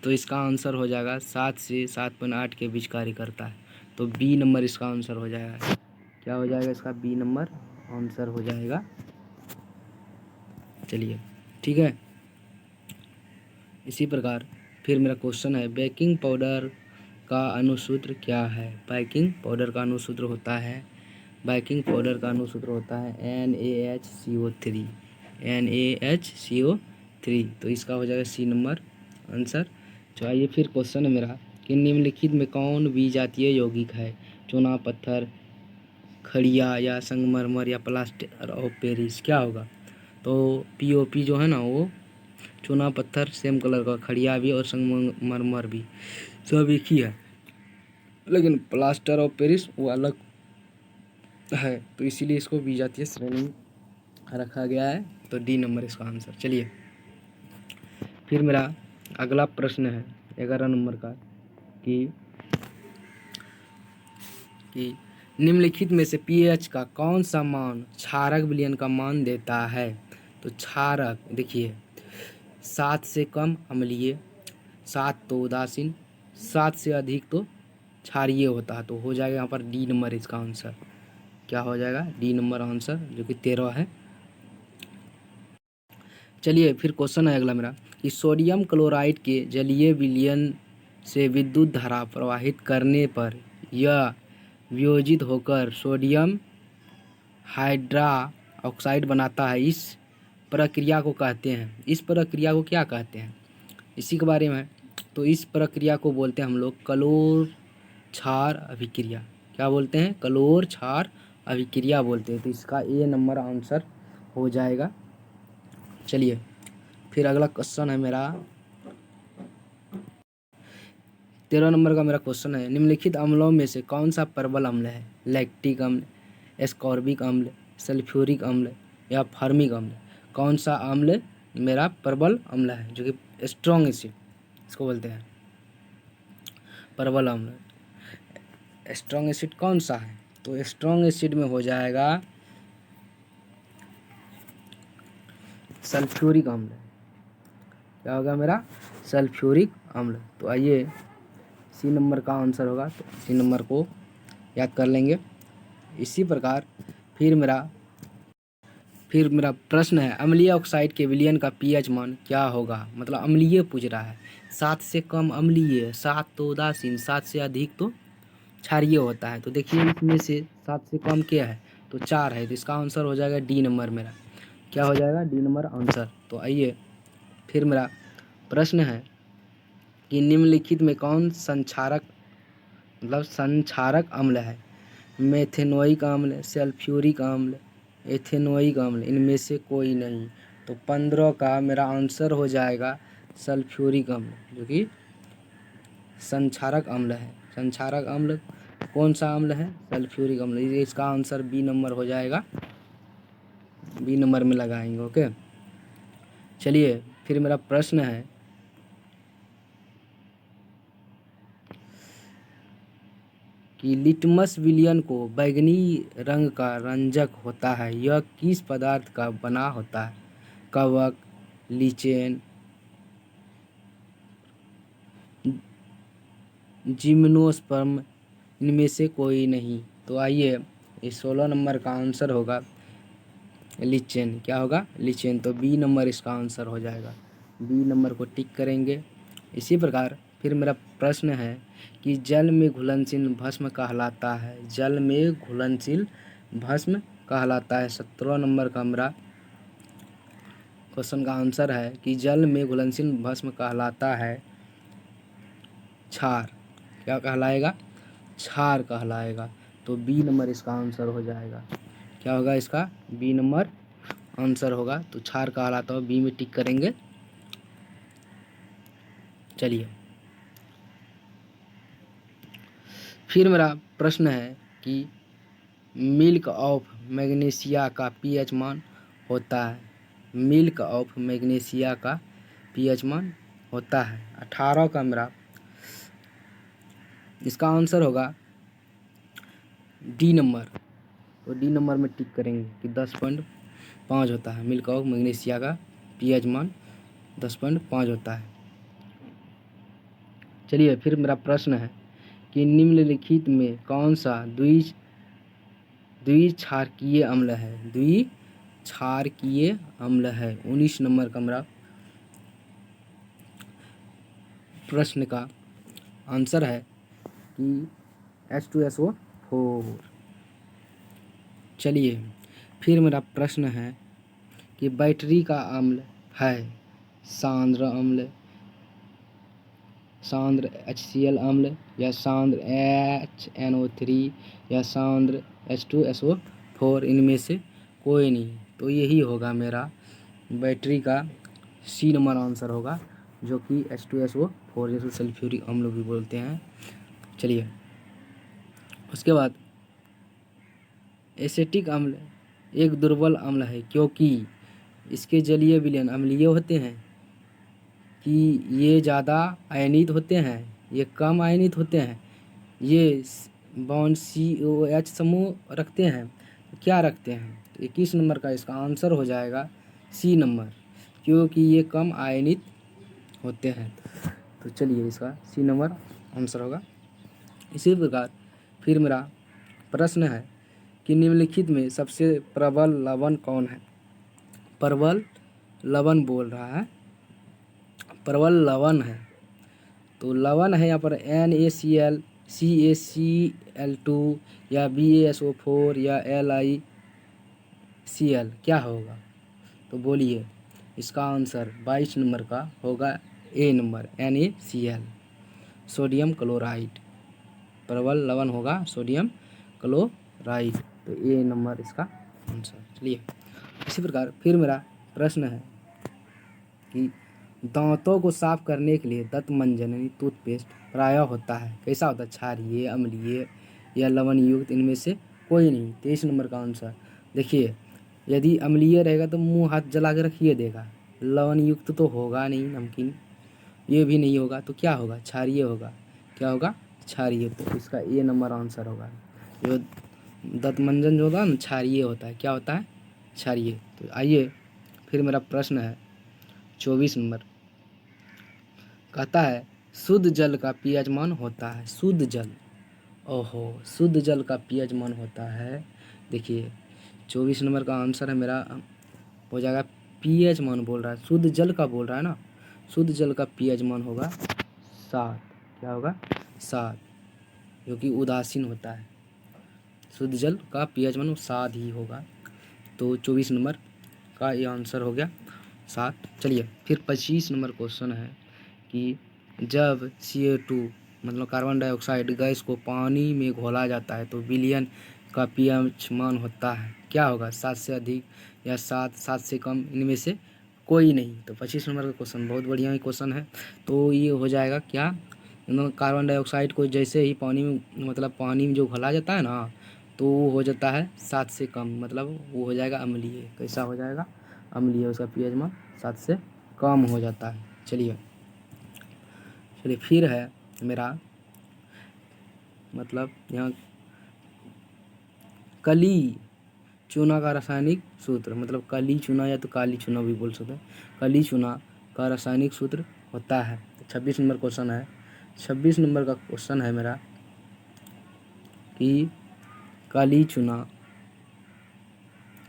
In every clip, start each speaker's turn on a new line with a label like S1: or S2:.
S1: तो इसका आंसर हो जाएगा 7 से 7.8 के बीच कार्य करता है। तो बी नंबर इसका आंसर हो जाएगा। क्या हो जाएगा इसका? बी नंबर आंसर हो जाएगा। चलिए ठीक है। इसी प्रकार फिर मेरा क्वेश्चन है, बेकिंग पाउडर का अनुसूत्र क्या है? बेकिंग पाउडर का अनुसूत्र होता है NaHCO3। NaHCO3। तो इसका हो जाएगा सी नंबर आंसर। तो आइए फिर क्वेश्चन है मेरा कि निम्नलिखित में कौन विजातीय यौगिक है? चूना पत्थर, खड़िया या संगमरमर या प्लास्टर ऑफ पेरिस? क्या होगा? तो POP जो है ना, वो चूना पत्थर सेम कलर का, खड़िया भी और संगमरमर भी सब एक ही है, लेकिन प्लास्टर ऑफ पेरिस वो अलग है, तो इसीलिए इसको विजातीय श्रेणी में रखा गया है। तो डी नंबर इसका आंसर। चलिए फिर मेरा अगला प्रश्न है 11 नंबर का कि निम्नलिखित में से pH का कौन सा मान क्षारक विलयन का मान देता है? तो क्षारक देखिए, 7 से कम अम्लीय, 7 तो उदासीन, 7 से अधिक तो क्षारीय होता है। तो हो जाएगा यहाँ पर डी नंबर इसका आंसर। क्या हो जाएगा? डी नंबर आंसर, जो कि 13 है। चलिए फिर क्वेश्चन है अगला मेरा कि सोडियम क्लोराइड के जलीय विलयन से विद्युत धारा प्रवाहित करने पर यह वियोजित होकर सोडियम हाइड्रा ऑक्साइड बनाता है। इस प्रक्रिया को कहते हैं, इस प्रक्रिया को क्या कहते हैं? इसी के बारे में है। तो इस प्रक्रिया को बोलते हैं हम लोग कलोर क्षार अभिक्रिया। क्या बोलते हैं? कलोर क्षार अभिक्रिया बोलते हैं। तो इसका ए नंबर आंसर हो जाएगा। चलिए फिर अगला क्वेश्चन है मेरा 13 नंबर का मेरा क्वेश्चन है, निम्नलिखित अम्लों में से कौन सा प्रबल अम्ल है? लैक्टिक अम्ल, एस्कॉर्बिक अम्ल, सल्फ्यूरिक अम्ल या फॉर्मिक अम्ल? कौन सा अम्ल मेरा प्रबल अम्ल है, जो कि स्ट्रॉन्ग एसिड इसको बोलते हैं प्रबल अम्ल? स्ट्रॉन्ग एसिड कौन सा है? तो स्ट्रॉन्ग एसिड में हो जाएगा सल्फ्यूरिक अम्ल। क्या होगा मेरा? सल्फ्यूरिक अम्ल। तो आइए सी नंबर का आंसर होगा, तो सी नंबर को याद कर लेंगे। इसी प्रकार फिर मेरा प्रश्न है, अम्लीय ऑक्साइड के विलयन का pH मान क्या होगा? मतलब अम्लीय पूछ रहा है, 7 से कम अम्लीय, 7 तो उदासीन, 7 से अधिक तो क्षारीय होता है। तो देखिए इसमें से 7 से कम क्या है? तो 4 है। तो इसका आंसर हो जाएगा डी नंबर मेरा। क्या हो जाएगा? D number answer. तो आइए फिर मेरा प्रश्न है कि निम्नलिखित में कौन संक्षारक अम्ल है? मेथेनोइक अम्ल, सल्फ्यूरिक अम्ल, एथेनोइक अम्ल, इनमें से कोई नहीं। तो 15 का मेरा आंसर हो जाएगा सल्फ्यूरिक अम्ल, जो कि संक्षारक अम्ल है। संक्षारक अम्ल कौन सा अम्ल है? सल्फ्यूरिक अम्ल। इसका आंसर बी नंबर हो जाएगा, बी नंबर में लगाएंगे। ओके चलिए फिर मेरा प्रश्न है कि लिटमस विलयन को बैंगनी रंग का रंजक होता है, यह किस पदार्थ का बना होता है? कवक, लीचेन, जिम्नोस्पर्म, इनमें से कोई नहीं। तो आइए इस 16 नंबर का आंसर होगा लीचेन। क्या होगा? लीचेन। तो बी नंबर इसका आंसर हो जाएगा। बी नंबर को टिक करेंगे। इसी प्रकार फिर मेरा प्रश्न है कि जल में घुलनशील भस्म कहलाता है, जल में घुलनशील भस्म कहलाता है। 17 नंबर का मेरा क्वेश्चन का आंसर है कि जल में घुलनशील भस्म कहलाता है क्षार। क्या कहलाएगा? क्षार कहलाएगा। तो बी नंबर इसका आंसर हो जाएगा। क्या होगा इसका? बी नंबर आंसर होगा। तो क्षार कहलाता है, बी में टिक करेंगे। चलिए फिर मेरा प्रश्न है कि मिल्क ऑफ मैग्नीशिया का pH मान होता है, मिल्क ऑफ मैग्नीशिया का pH मान होता है 18 का मेरा इसका आंसर होगा डी नंबर। तो डी नंबर में टिक करेंगे कि 10.5 होता है। मिल्क ऑफ मैग्नीशिया का pH मान 10.5 होता है। चलिए फिर मेरा प्रश्न है कि निम्नलिखित में कौन सा द्विक्षारकीय अम्ल है? द्विक्षारकीय अम्ल है। 19 नंबर का मेरा प्रश्न का आंसर है कि H2SO4। चलिए फिर मेरा प्रश्न है कि बैटरी का अम्ल है सांद्र अम्ल, सांद्र HCl अम्ल, या सांद्र HNO3, या सांद्र H2SO4, इनमें से कोई नहीं। तो यही होगा मेरा बैटरी का सी नंबर आंसर होगा, जो कि H2SO4 जिसे सल्फ्यूरिक अम्ल भी बोलते हैं। चलिए उसके बाद एसेटिक अम्ल एक दुर्बल अम्ल है क्योंकि इसके जलीय विलयन अम्लीय होते हैं, कि ये ज़्यादा आयनित होते हैं, ये कम आयनित होते हैं, ये बॉन्ड COH समूह रखते हैं, तो क्या रखते हैं? तो 21 नंबर का इसका आंसर हो जाएगा सी नंबर, क्योंकि ये कम आयनित होते हैं। तो चलिए इसका सी नंबर आंसर होगा। इसी प्रकार फिर मेरा प्रश्न है कि निम्नलिखित में सबसे प्रबल लवण कौन है? प्रबल लवण बोल रहा है, प्रबल लवण है, तो लवण है यहाँ पर NaCl, CaCl2, या BaSO4, या LiCl, क्या होगा? तो बोलिए इसका आंसर 22 नंबर का होगा ए नंबर, NaCl, सोडियम क्लोराइड। प्रबल लवण होगा सोडियम क्लोराइड, तो ए नंबर इसका आंसर। चलिए इसी प्रकार फिर मेरा प्रश्न है कि दांतों को साफ करने के लिए दंत मंजन यानी टूथपेस्ट प्रायः होता है, कैसा होता है? क्षारीय, अम्लीय, या लवण युक्त, इनमें से कोई नहीं। 23 नंबर का आंसर। देखिए यदि अम्लीय रहेगा तो मुंह हाथ जला के रखिए देगा, लवण युक्त तो होगा नहीं, नमकीन ये भी नहीं होगा, तो क्या होगा? क्षारीय होगा। क्या होगा? क्षारीय। तो इसका ए नंबर आंसर होगा। जो दंत मंजन जो होगा ना क्षारीय होता है, क्या होता है? क्षारीय। तो आइए फिर मेरा प्रश्न है 24 नंबर, कहता है शुद्ध जल का pH मान होता है, शुद्ध जल, ओहो शुद्ध जल का pH मान होता है। देखिए 24 नंबर का आंसर है मेरा हो जाएगा, pH मान बोल रहा है, शुद्ध जल का बोल रहा है ना, शुद्ध जल का pH मान होगा 7। क्या होगा? 7, जो कि उदासीन होता है। शुद्ध जल का pH मान 7 ही होगा। तो 24 नंबर का ये आंसर हो गया 7। चलिए फिर 25 नंबर क्वेश्चन है कि जब CO2 मतलब कार्बन डाइऑक्साइड गैस को पानी में घोला जाता है तो विलयन का pH मान होता है, क्या होगा? 7 से अधिक, या 7 से कम, इनमें से कोई नहीं। तो 25 नंबर का क्वेश्चन बहुत बढ़िया ही क्वेश्चन है। तो ये हो जाएगा क्या? कार्बन डाइऑक्साइड को जैसे ही पानी में मतलब पानी में जो घोला जाता है ना, तो वो हो जाता है 7 से कम, मतलब वो हो जाएगा अम्लीय। कैसा हो जाएगा? अम्लीय। उसका pH मान 7 से कम हो जाता है। चलिए फिर है मेरा मतलब यहाँ कली चूना का रासायनिक सूत्र, मतलब कली चूना या तो काली चूना भी बोल सकते हैं, कली चूना का रासायनिक सूत्र होता है। 26 नंबर क्वेश्चन है। 26 नंबर का क्वेश्चन है मेरा कि काली चूना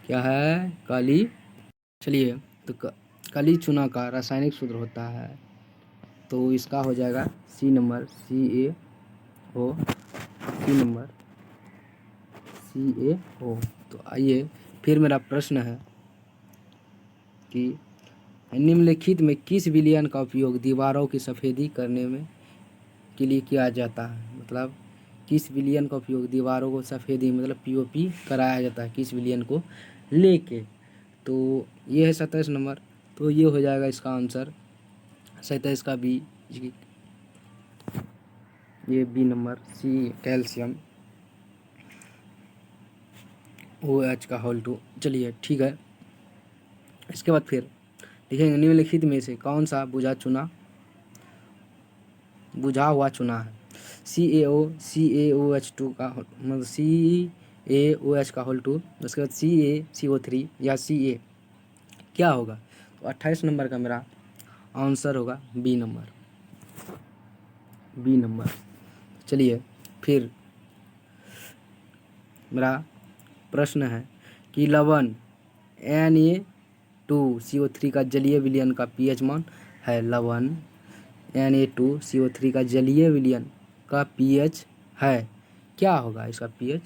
S1: क्या है? काली। चलिए तो काली चूना का रासायनिक सूत्र होता है, तो इसका हो जाएगा C number, CaO, C number CaO। तो आइए फिर मेरा प्रश्न है कि निम्नलिखित में किस विलयन का उपयोग दीवारों की सफ़ेदी करने में के लिए किया जाता है? मतलब किस विलयन का उपयोग दीवारों को सफ़ेदी मतलब POP कराया जाता है, किस विलयन को लेके? तो ये है 27 नंबर। तो ये हो जाएगा इसका आंसर 27 का बी, ये B number, C calcium OH का होल 2। चलिए ठीक है। इसके बाद फिर देखेंगे निम्नलिखित में से कौन सा बुझा हुआ चूना है? CaOH2 का मतलब CaOH का होल 2, उसके बाद CaCO3 या Ca, क्या होगा? तो 28 नंबर का मेरा आंसर होगा बी नंबर, बी नंबर। चलिए फिर मेरा प्रश्न है कि लवण Na2CO3 का जलीय विलयन का पीएच मान है। लवण Na2CO3 का जलीय विलयन का पीएच है, क्या होगा इसका पीएच?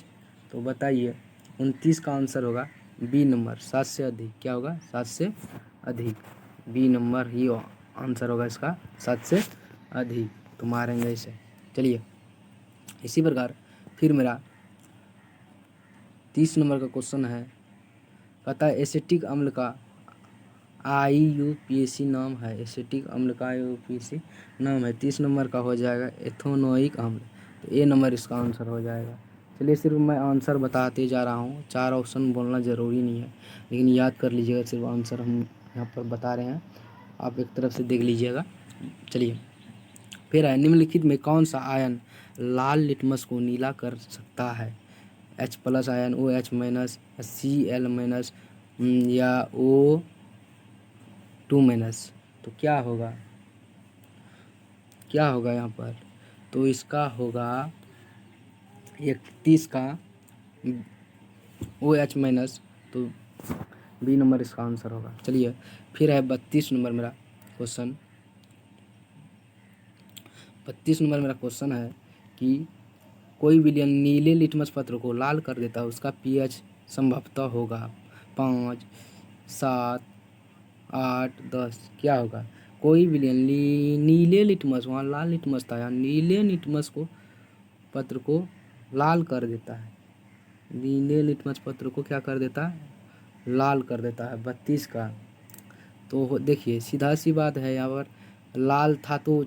S1: तो बताइए। 29 का आंसर होगा बी नंबर, 7 से अधिक। क्या होगा? 7 से अधिक। बी नंबर ही आंसर होगा इसका, 7 से अधिक। तो मारेंगे इसे। चलिए इसी प्रकार फिर मेरा 30 नंबर का क्वेश्चन है, कहता है एसिटिक अम्ल का IUPAC नाम है। एसिटिक अम्ल का IUPAC नाम है। 30 नंबर का हो जाएगा एथेनोइक अम्ल। तो ए नंबर इसका आंसर हो जाएगा। चलिए सिर्फ मैं आंसर बताते जा रहा हूँ, 4 ऑप्शन बोलना ज़रूरी नहीं है, लेकिन याद कर लीजिएगा। सिर्फ आंसर हम यहाँ पर बता रहे हैं, आप एक तरफ से देख लीजिएगा। चलिए फिर है, निम्नलिखित में कौन सा आयन लाल लिटमस को नीला कर सकता है? H+ आयन, OH-, Cl- या O2-। तो क्या होगा यहाँ पर? तो इसका होगा 31 का OH-। तो बी नंबर इसका आंसर होगा। चलिए फिर है 32 नंबर मेरा क्वेश्चन। 32 नंबर मेरा क्वेश्चन है कि कोई विलयन नीले लिटमस पत्र को लाल कर देता है, उसका पीएच संभवतः होगा 5, 7, 8, 10। क्या होगा? कोई विलयन नीले लिटमस, वहाँ लाल लिटमस था, यहाँ नीले लिटमस को पत्र को लाल कर देता है। नीले लिटमस पत्र को क्या कर देता है? लाल कर देता है। 32 का तो देखिए सीधा सी बात है, यहाँ पर लाल था तो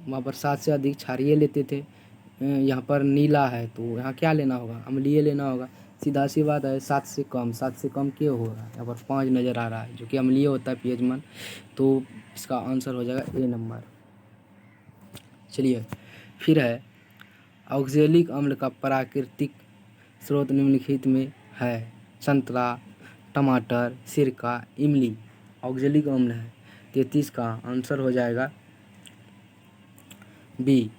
S1: वहाँ पर 7 से अधिक क्षारीय लेते थे, यहाँ पर नीला है तो यहाँ क्या लेना होगा? अम्लीय लेना होगा। सीधा सी बात है, 7 से कम। 7 से कम क्यों होगा? यहाँ पर 5 नज़र आ रहा है जो कि अम्लीय होता है पीएच मान। तो इसका आंसर हो जाएगा ए नंबर। चलिए फिर है, ऑक्जेलिक अम्ल का प्राकृतिक स्रोत निम्नलिखित में है। संतरा, टमाटर, सिरका, इमली। ऑक्जेलिक अम्ल है। 33 का आंसर हो जाएगा बी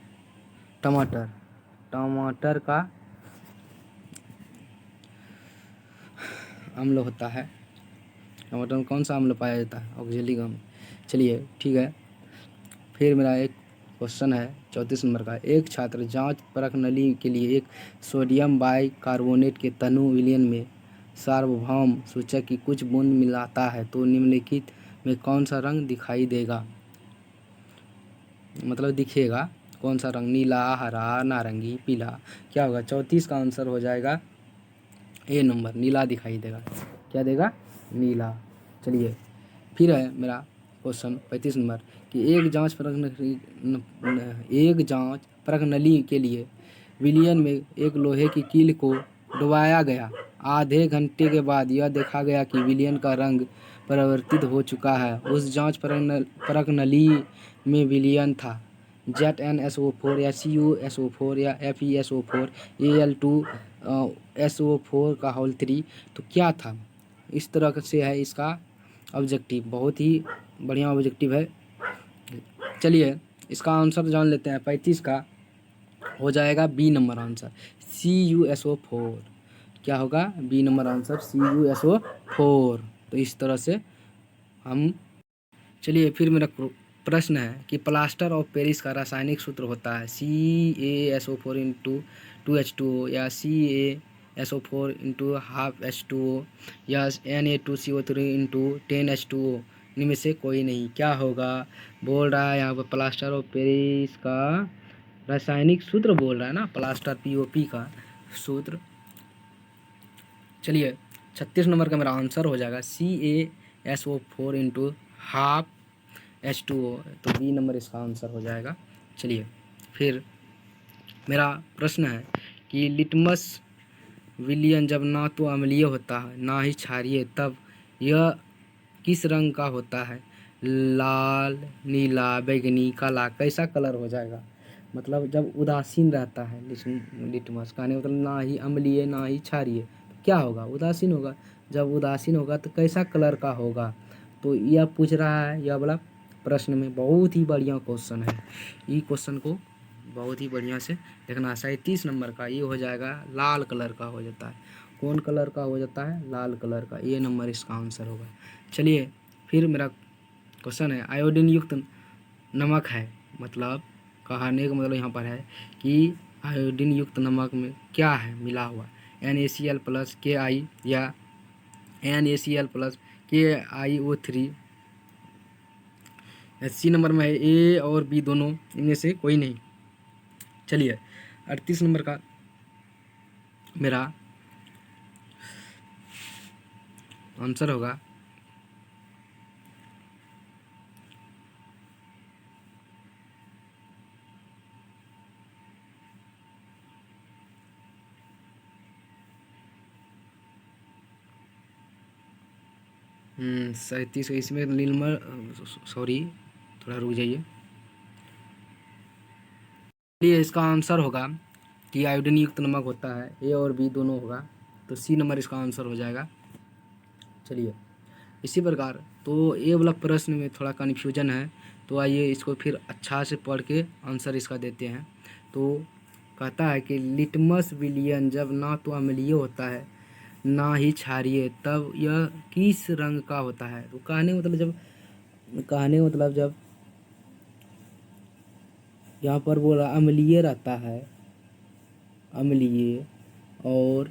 S1: टमाटर। टमाटर का अम्ल होता है। टमाटर में कौन सा अम्ल पाया जाता है? ऑक्जेलिक अम्ल। चलिए ठीक है फिर मेरा एक क्वेश्चन है 34 नंबर का। एक छात्र जांच परख नली के लिए एक सोडियम बाइकार्बोनेट के तनु विलयन में सार्वभौम सूचक की कुछ बूंद मिलाता है, तो निम्नलिखित में कौन सा रंग दिखाई देगा? मतलब दिखेगा कौन सा रंग? नीला, हरा, नारंगी, पीला। क्या होगा? 34 का आंसर हो जाएगा ए नंबर, नीला दिखाई देगा। क्या देगा? नीला। चलिए फिर है मेरा क्वेश्चन 35 नंबर कि एक जांच परख नली के लिए विलयन में एक लोहे की कील को डुबाया गया। आधे घंटे के बाद यह देखा गया कि विलयन का रंग परिवर्तित हो चुका है। उस जांच परख नली में विलयन था ZnSO4 या CuSO4 या FeSO4 Al2SO4 का होल 3। तो क्या था? इस तरह से है इसका ऑब्जेक्टिव, बहुत ही बढ़िया ऑब्जेक्टिव है। चलिए इसका आंसर जान लेते हैं। 35 का हो जाएगा बी नंबर आंसर, CuSO4। क्या होगा? B number answer CuSO4। तो इस तरह से हम। चलिए फिर मेरा प्रश्न है कि प्लास्टर ऑफ पेरिस का रासायनिक सूत्र होता है CaSO4 इंटू 2H2O या CaSO4 इंटू हाफ H2O या Na2CO3 इंटू 10H2O। इनमें से कोई नहीं। क्या होगा? बोल रहा है यहाँ पर प्लास्टर ऑफ पेरिस का रासायनिक सूत्र बोल रहा है ना, प्लास्टर POP का सूत्र। चलिए 36 नंबर का मेरा आंसर हो जाएगा CaSO4 इंटू हाफ H2O। तो बी नंबर इसका आंसर हो जाएगा। चलिए फिर मेरा प्रश्न है कि लिटमस विलयन जब ना तो अम्लीय होता है ना ही क्षारीय, तब यह किस रंग का होता है? लाल, नीला, बैंगनी, काला। कैसा कलर हो जाएगा? मतलब जब उदासीन रहता है लिटमस, कहने मतलब ना ही अम्लीय ना ही क्षारीय, क्या होगा? उदासीन होगा। जब उदासीन होगा तो कैसा कलर का होगा? तो यह पूछ रहा है, यह वाला प्रश्न में बहुत ही बढ़िया क्वेश्चन है। ये क्वेश्चन को बहुत ही बढ़िया से देखना। 37 नंबर का ये हो जाएगा लाल कलर का हो जाता है। कौन कलर का हो जाता है? लाल कलर का। ये नंबर इसका आंसर होगा। चलिए फिर मेरा क्वेश्चन है, आयोडीन युक्त नमक है, मतलब कहने का मतलब यहाँ पर है कि आयोडीन युक्त नमक में क्या है मिला हुआ? NaCl प्लस Ki या NaCl plus KiO3। C number में है ए और बी दोनों, इनमें से कोई नहीं। चलिए 38 नंबर का मेरा आंसर होगा सैंतीस। इसमें नीलमर, सॉरी थोड़ा रुक जाइए। ये इसका आंसर होगा कि आयोडीन युक्त नमक होता है, ए और बी दोनों होगा, तो सी नंबर इसका आंसर हो जाएगा। चलिए इसी प्रकार तो ये वाला प्रश्न में थोड़ा कन्फ्यूजन है, तो आइए इसको फिर अच्छा से पढ़ के आंसर इसका देते हैं। तो कहता है कि लिटमस विलियन जब ना तो अम्लीय होता है ना ही क्षारीय, तब यह किस रंग का होता है? तो कहने का मतलब जब यहाँ पर बोला अम्लीय रहता है, अम्लीय और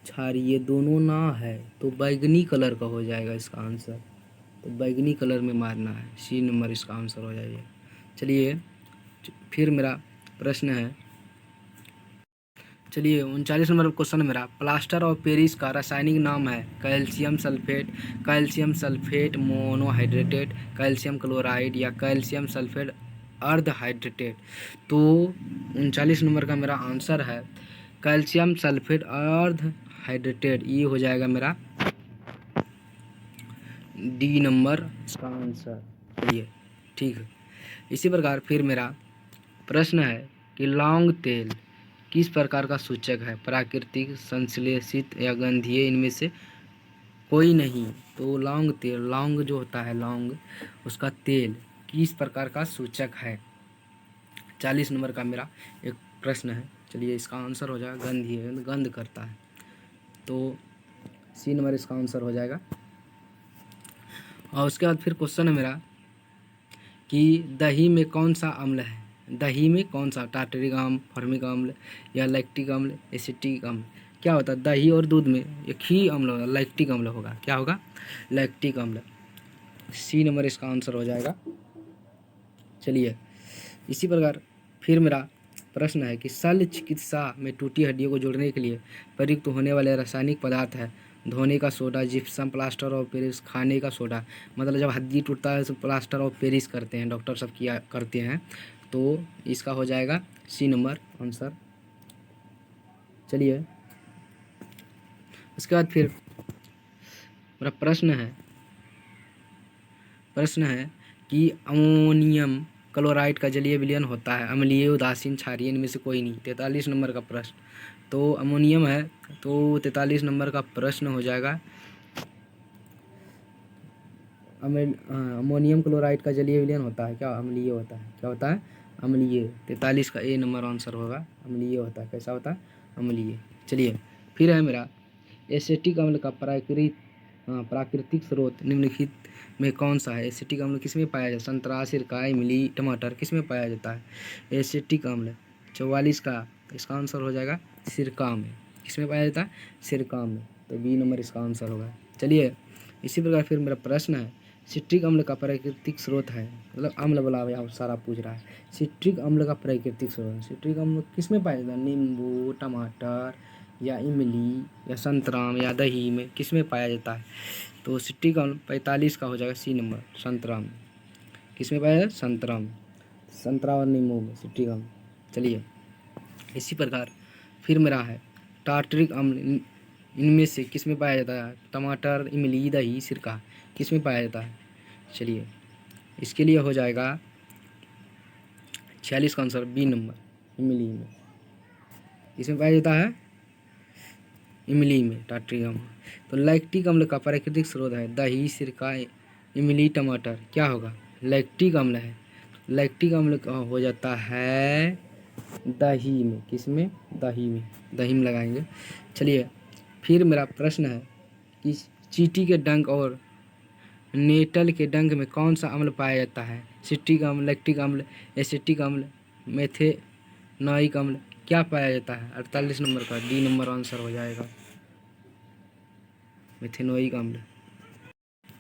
S1: क्षारीय दोनों ना है, तो बैगनी कलर का हो जाएगा इसका आंसर। तो बैगनी कलर में मारना है, सी नंबर इसका आंसर हो जाएगा। चलिए फिर मेरा प्रश्न है, चलिए 39 नंबर क्वेश्चन मेरा, प्लास्टर ऑफ पेरिस का रासायनिक नाम है calcium sulphate, calcium sulphate monohydrated, calcium chloride या कैल्शियम सल्फेट अर्ध हाइड्रेटेड। तो 39 नंबर का मेरा आंसर है कैल्शियम सल्फेट अर्ध हाइड्रेटेड। ये हो जाएगा मेरा डी नंबर इसका आंसर। चलिए ठीक है। इसी प्रकार फिर मेरा प्रश्न है कि लौंग तेल किस प्रकार का सूचक है? प्राकृतिक, संश्लेषित या गंधीय, इनमें से कोई नहीं। तो लौंग तेल, लौंग जो होता है लौंग, उसका तेल किस प्रकार का सूचक है? 40 नंबर का मेरा एक प्रश्न है। चलिए इसका आंसर हो जाएगा गंधीय, गंध करता है, तो सी नंबर इसका आंसर हो जाएगा। और उसके बाद फिर क्वेश्चन है मेरा कि दही में कौन सा अम्ल है? दही में कौन सा? टार्टरिक अम्ल, फॉर्मिक अम्ल या लैक्टिक अम्ल, एसिटिक अम्ल? क्या होता है? दही और दूध में एक ही अम्ल होगा, लैक्टिक अम्ल होगा। क्या होगा? लैक्टिक अम्ल। सी नंबर इसका आंसर हो जाएगा। चलिए इसी प्रकार फिर मेरा प्रश्न है कि शल्य चिकित्सा में टूटी हड्डियों को जोड़ने के लिए प्रयुक्त होने वाले रासायनिक पदार्थ है धोने का soda, gypsum, plaster of Paris, खाने का सोडा। मतलब जब हड्डी टूटता है तो प्लास्टर ऑफ पेरिस करते हैं, डॉक्टर सब किया करते हैं, तो इसका हो जाएगा सी नंबर आंसर। चलिए उसके बाद फिर मेरा प्रश्न है कि अमोनियम क्लोराइड का जलीय विलयन होता है अम्लीय, उदासीन, क्षारीय, इनमें से कोई नहीं। 43 नंबर का प्रश्न, तो अमोनियम है, तो 43 नंबर का प्रश्न हो जाएगा अमोनियम क्लोराइड का जलीय विलयन होता है क्या? अम्लीय होता है। क्या होता है? अम्लीय। 43 का ए नंबर आंसर होगा, अम्लीय होता है। कैसा होता है? अम्लीय। चलिए फिर है मेरा एसिटिक अम्ल का प्राकृतिक स्रोत निम्नलिखित में कौन सा है? एसिटिक अम्ल किस में पाया जाता है? संतरा, सिरका, इमली, टमाटर, किस में पाया जाता है एसिटिक अम्ल? 44 का इसका आंसर हो जाएगा सिरका में। किस में पाया जाता है? सिरका में। तो बी नंबर इसका आंसर होगा। चलिए इसी प्रकार फिर मेरा प्रश्न है, सिट्रिक अम्ल का प्राकृतिक स्रोत है, मतलब अम्ल वाला यहाँ सारा पूछ रहा है। सिट्रिक अम्ल का प्राकृतिक स्रोत, सिट्रिक अम्ल किस में पाया जाता है? नींबू, टमाटर या इमली या संतराम या दही में, किस में पाया जाता है? तो सिट्रिक अम्ल 45 का हो जाएगा सी नंबर, संतरा में। किस में पाया जाता है? संतरा में, संतरा और नींबू में सिट्रिक अम्ल। चलिए इसी प्रकार फिर मेरा है टार्टरिक अम्ल इनमें से किस में पाया जाता है? टमाटर, इमली, दही, सिरका, किस में पाया जाता है? चलिए इसके लिए हो जाएगा 46 का आंसर बी नंबर, इमली में। इसमें पाया जाता है इमली में टार्टरिक अम्ल। तो लैक्टिक अम्ल का प्राकृतिक स्रोत है दही, सिरका, इमली, टमाटर। क्या होगा? लैक्टिक अम्ल है। लैक्टिक अम्ल का हो जाता है दही में, किस में? दही में, दही में लगाएंगे। चलिए फिर मेरा प्रश्न है कि चींटी के डंक और नेटल के डंक में कौन सा अम्ल पाया जाता है? सिट्रिक अम्ल, लैक्टिक अम्ल, एसिटिक अम्ल, मेथेनॉइक अम्ल, क्या पाया जाता है? 48 नंबर का डी नंबर आंसर हो जाएगा, मेथेनॉइक अम्ल।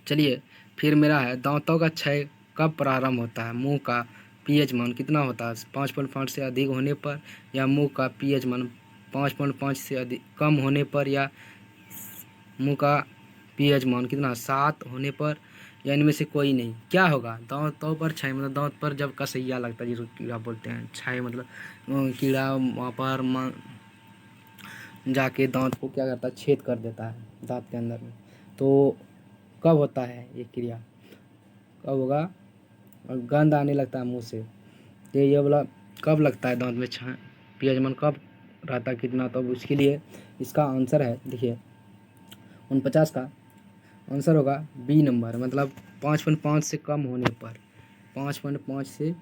S1: चलिए फिर मेरा है दांतों का क्षय कब प्रारंभ होता है? मुंह का पीएच मान कितना होता है? 5.5 से अधिक होने पर, या मुंह का पीएच मान 5.5 से अधिक कम होने पर, या मुंह का पीएच मान कितना 7 होने पर, या इनमें से कोई नहीं? क्या होगा? दांतों पर क्षय मतलब दांत पर जब कसैया लगता है, जिसको कीड़ा बोलते हैं। क्षय मतलब कीड़ा वहाँ पर जाके दांत को क्या करता है? छेद कर देता है दांत के अंदर में। तो कब होता है ये क्रिया? कब होगा? और गंध आने लगता है मुंह से, तो ये वाला कब लगता है दांत में? पीएच मान कब रहता है कितना? तो उसके लिए इसका आंसर है, देखिए 49 का आंसर होगा बी नंबर, मतलब 5.5 से कम होने पर। 5.5 से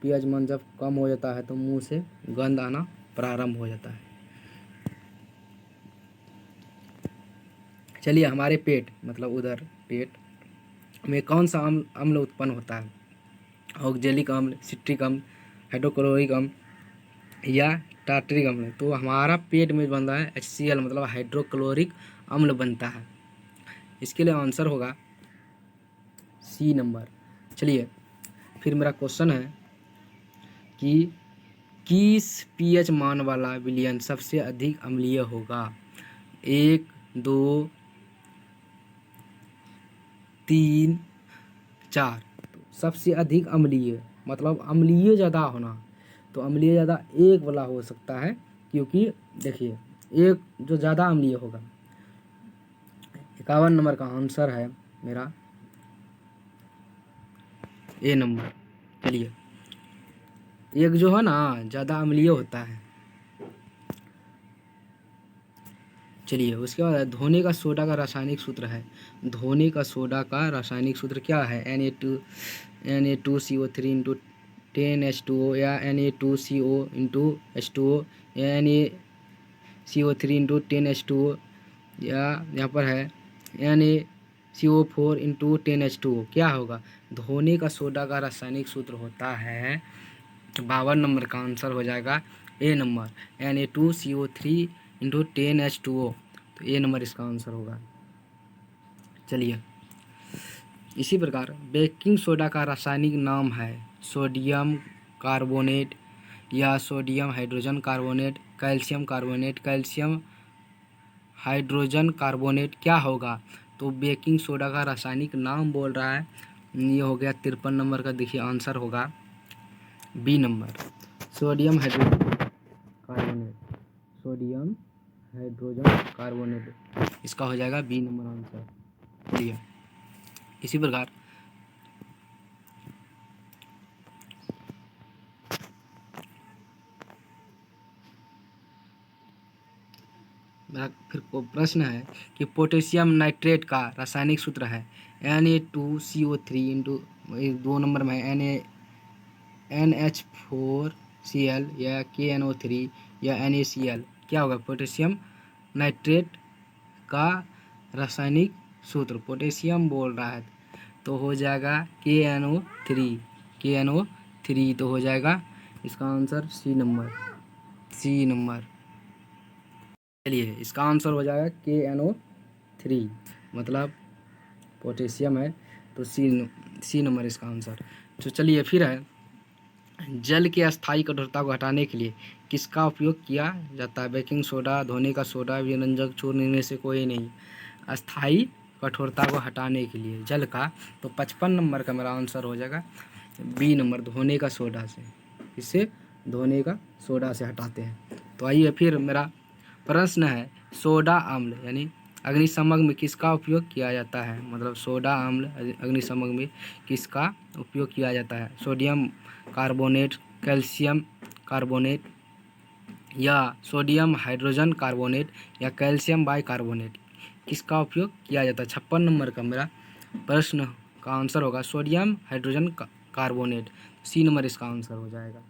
S1: पीएच मान जब कम हो जाता है तो मुंह से गंध आना प्रारंभ हो जाता है। चलिए हमारे पेट मतलब उधर पेट में कौन सा अम्ल उत्पन्न होता है? ऑक्जेलिक अम्ल, सिट्रिक अम्ल, हाइड्रोक्लोरिक अम्ल या टार्टरिक अम्ल? तो हमारा पेट में बन रहा है HCl मतलब हाइड्रोक्लोरिक अम्ल बनता है। इसके लिए आंसर होगा सी नंबर। चलिए फिर मेरा क्वेश्चन है कि किस पीएच मान वाला विलयन सबसे अधिक अम्लीय होगा? 1, 2, 3, 4। सबसे अधिक अम्लीय मतलब अम्लीय ज़्यादा होना, तो अम्लीय ज़्यादा एक वाला हो सकता है, क्योंकि देखिए एक जो ज़्यादा अम्लीय होगा। 51 नंबर का आंसर है मेरा ए नंबर। चलिए एक जो है ना ज़्यादा अम्लीय होता है। चलिए उसके बाद धोने का सोडा का रासायनिक सूत्र है। धोने का सोडा का रासायनिक सूत्र क्या है? Na2CO3 इंटू 10H2O, या Na2CO इंटू H2O, या NaCO3 इंटू 10H2O, या यहाँ पर है NaCO4 इंटू 10H2O। क्या होगा? धोने का सोडा का रासायनिक सूत्र होता है, 52 नंबर का आंसर हो जाएगा ए नंबर, Na2CO3 इंटू 10H2O। तो ए नंबर इसका आंसर होगा। चलिए इसी प्रकार बेकिंग सोडा का रासायनिक नाम है सोडियम कार्बोनेट, या sodium hydrogen carbonate, calcium carbonate, calcium hydrogen carbonate. क्या होगा? तो बेकिंग सोडा का रासायनिक नाम बोल रहा है, ये हो गया 53 नंबर का। देखिए आंसर होगा B number, sodium hydrogen carbonate. Sodium hydrogen carbonate इसका हो जाएगा बी नंबर आंसर। चलिए इसी प्रकार मेरा फिर को प्रश्न है कि पोटेशियम नाइट्रेट का रासायनिक सूत्र है Na2CO3 इंटू 2 नंबर में NH4Cl, या KNO3, या NaCl। क्या होगा? पोटेशियम नाइट्रेट का रासायनिक सूत्र पोटेशियम बोल रहा है, तो हो जाएगा KNO3। KNO3 तो हो जाएगा इसका answer C number, C number. चलिए इसका आंसर हो जाएगा KNO3, मतलब पोटेशियम है, तो सी नंबर इसका आंसर। तो चलिए फिर है जल के अस्थायी कठोरता को हटाने के लिए किसका उपयोग किया जाता है? बेकिंग सोडा, धोने का सोडा, व्यंजक चूर्ण, इनमें से कोई नहीं। अस्थायी कठोरता को हटाने के लिए जल का, तो 55 नंबर का मेरा आंसर हो जाएगा बी नंबर, धोने का सोडा से। इससे धोने का सोडा से हटाते हैं। तो आइए फिर मेरा प्रश्न है सोडा अम्ल यानी अग्निशमक में किसका उपयोग किया जाता है? मतलब सोडा अम्ल अग्निशमक में किसका उपयोग किया जाता है? सोडियम कार्बोनेट, कैल्शियम कार्बोनेट, या सोडियम हाइड्रोजन कार्बोनेट, या कैल्शियम बाइकार्बोनेट, किसका उपयोग किया जाता है? 56 नंबर का मेरा प्रश्न का आंसर होगा sodium hydrogen carbonate. C number इसका आंसर हो जाएगा।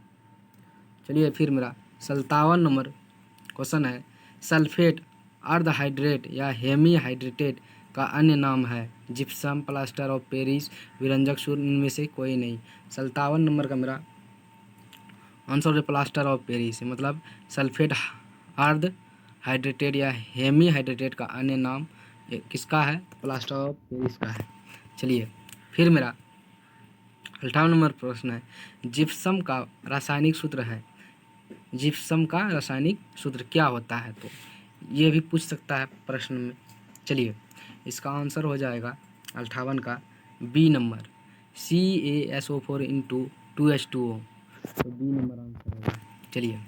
S1: चलिए फिर मेरा 57 नंबर क्वेश्चन है, सल्फेट अर्धहाइड्रेट या हेमी हाइड्रेटेट का अन्य नाम है, जिप्सम, प्लास्टर ऑफ पेरिस, विरंजक सूर्य, इनमें से कोई नहीं। 57 नंबर का मेरा आंसर है प्लास्टर ऑफ पेरिस, मतलब सल्फेट अर्ध हाइड्रेटेट या हेमी हाइड्रेटेट का अन्य नाम किसका है? प्लास्टर ऑफ पेरिस का है। चलिए फिर मेरा 58 नंबर प्रश्न है, जिप्सम का रासायनिक सूत्र है, जिप्सम का रासायनिक सूत्र क्या होता है? तो ये भी पूछ सकता है प्रश्न में। चलिए इसका आंसर हो जाएगा 58 का B number, CaSO4 into 2H2O, तो बी नंबर आंसर होगा। चलिए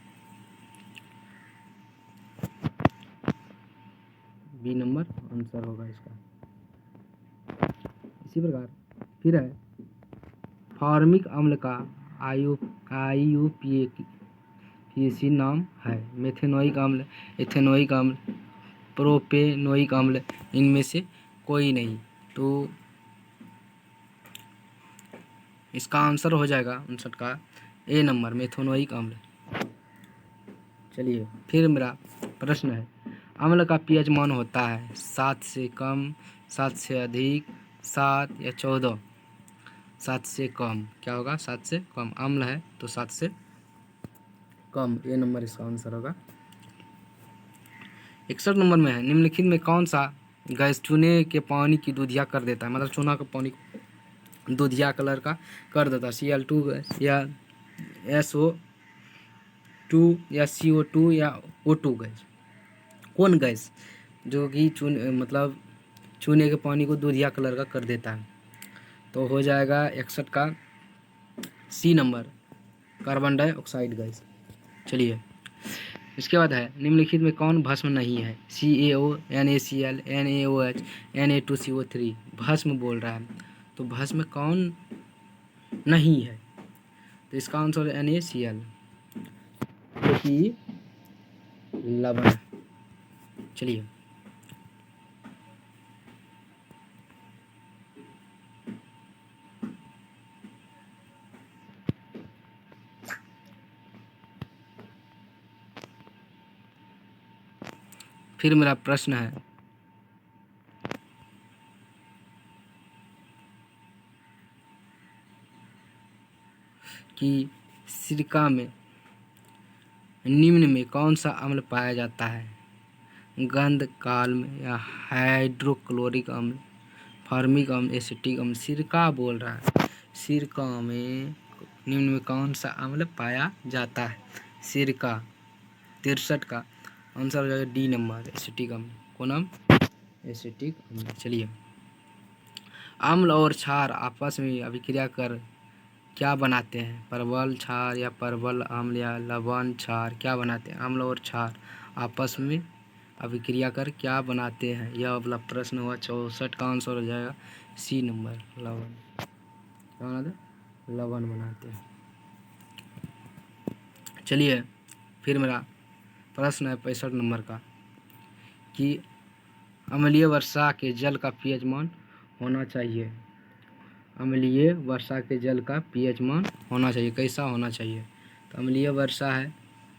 S1: बी नंबर आंसर होगा इसका। इसी प्रकार फिर है, फॉर्मिक अम्ल का IUPAC नाम है, मेथेनोइक अम्ल, एथेनोइक अम्ल, प्रोपेनोइक अम्ल, इनमें से कोई नहीं। तो इसका आंसर हो जाएगा 59 का ए नंबर, मेथेनोइक अम्ल। चलिए फिर मेरा प्रश्न है, अम्ल का pH मान होता है 7 से कम, 7 से अधिक, 7 या 14? 7 से कम क्या होगा? 7 से कम अम्ल है तो 7 से कम, ए नंबर इसका आंसर होगा। 61 नंबर में है, निम्नलिखित में कौन सा गैस चूने के पानी की दूधिया कर देता है? मतलब चूना का पानी दूधिया कलर का कर देता है, Cl2 गैस या SO2 या CO2 या O2 गैस। कौन गैस जो कि मतलब चूने के पानी को दूधिया कलर का कर देता है? तो हो जाएगा 61 का C number, carbon dioxide gas. चलिए इसके बाद है, निम्नलिखित में कौन भस्म नहीं है? CaO, NaCl, NaOH, Na2CO3, भस्म बोल रहा है, तो भस्म कौन नहीं है? तो इसका आंसर है NaCl, जो कि लवण है। चलिए फिर मेरा प्रश्न है कि सिरका में निम्न में कौन सा अम्ल पाया जाता है? गंध काल्म या हाइड्रोक्लोरिक अम्ल, फॉर्मिक अम्ल, एसिटिक अम्ल? सिरका बोल रहा है, सिरका में निम्न में कौन सा अम्ल पाया जाता है? सिरका 63 का आंसर हो जाएगा डी नंबर, एसिटिक अम्ल। कौन अम्ल? एसिटिक अम्ल। चलिए, अम्ल और क्षार आपस में अभिक्रिया कर क्या बनाते हैं? परवल क्षार या परवल अम्ल या लवण क्षार क्या बनाते हैं? अम्ल और क्षार आपस में अभिक्रिया कर क्या बनाते हैं? यह वाला प्रश्न हुआ। 64 का आंसर हो जाएगा सी नंबर, लवण। क्या बनाते हैं? लवण बनाते हैं। चलिए फिर मेरा प्रश्न है 65 नंबर का कि अम्लीय वर्षा के जल का pH मान होना चाहिए। अम्लीय वर्षा के जल का pH मान होना चाहिए, कैसा होना चाहिए? तो अम्लीय वर्षा है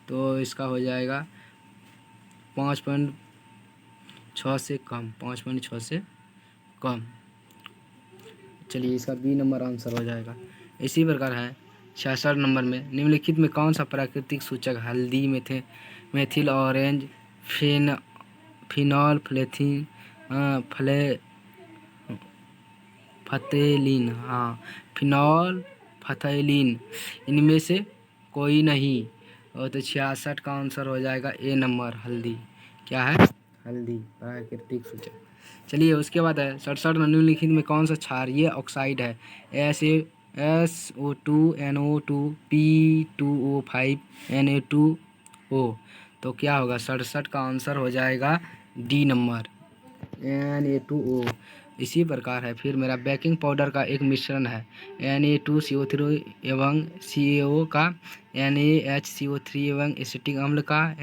S1: तो इसका हो जाएगा 5.6 से कम, 5.6 से कम। चलिए इसका बी नंबर आंसर हो जाएगा। इसी प्रकार है 66 नंबर में, निम्नलिखित में कौन सा प्राकृतिक सूचक हल्दी, मेथिल ऑरेंज, फिनॉल फथेलिन, हाँ फिनॉल फथेलिन, इनमें से कोई नहीं? और तो 66 का आंसर हो जाएगा ए नंबर, हल्दी। क्या है? हल्दी प्राकृतिक सूचक। चलिए उसके बाद है 67, निम्नलिखित में कौन सा क्षारीय ऑक्साइड है? SO2, NO2, P2O5, Na2O। तो क्या होगा? 67 का आंसर हो जाएगा डी नंबर, Na2O। इसी प्रकार है फिर मेरा, बेकिंग पाउडर का एक मिश्रण है, Na2CO3 एवं CaO का, NaHCO3 एवं एसिटिक अम्ल का,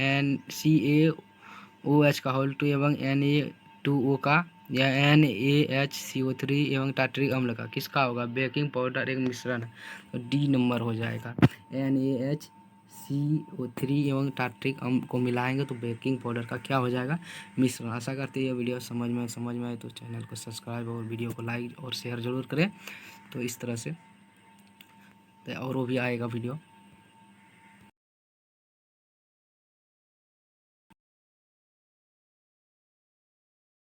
S1: CaOH का होल 2 एवं Na2O का, या NaHCO3 एवं टार्टरिक अम्ल का? किसका होगा? बेकिंग पाउडर एक मिश्रण है, तो डी नंबर हो जाएगा, NaHCO3 CO3 एवं टार्ट्रिक अम्ल को मिलाएंगे तो बेकिंग पाउडर का क्या हो जाएगा? मिश्रण। आशा करते हैं ये वीडियो समझ में आए तो चैनल को सब्सक्राइब और वीडियो को लाइक और शेयर ज़रूर करें। तो इस तरह से और वो भी आएगा वीडियो।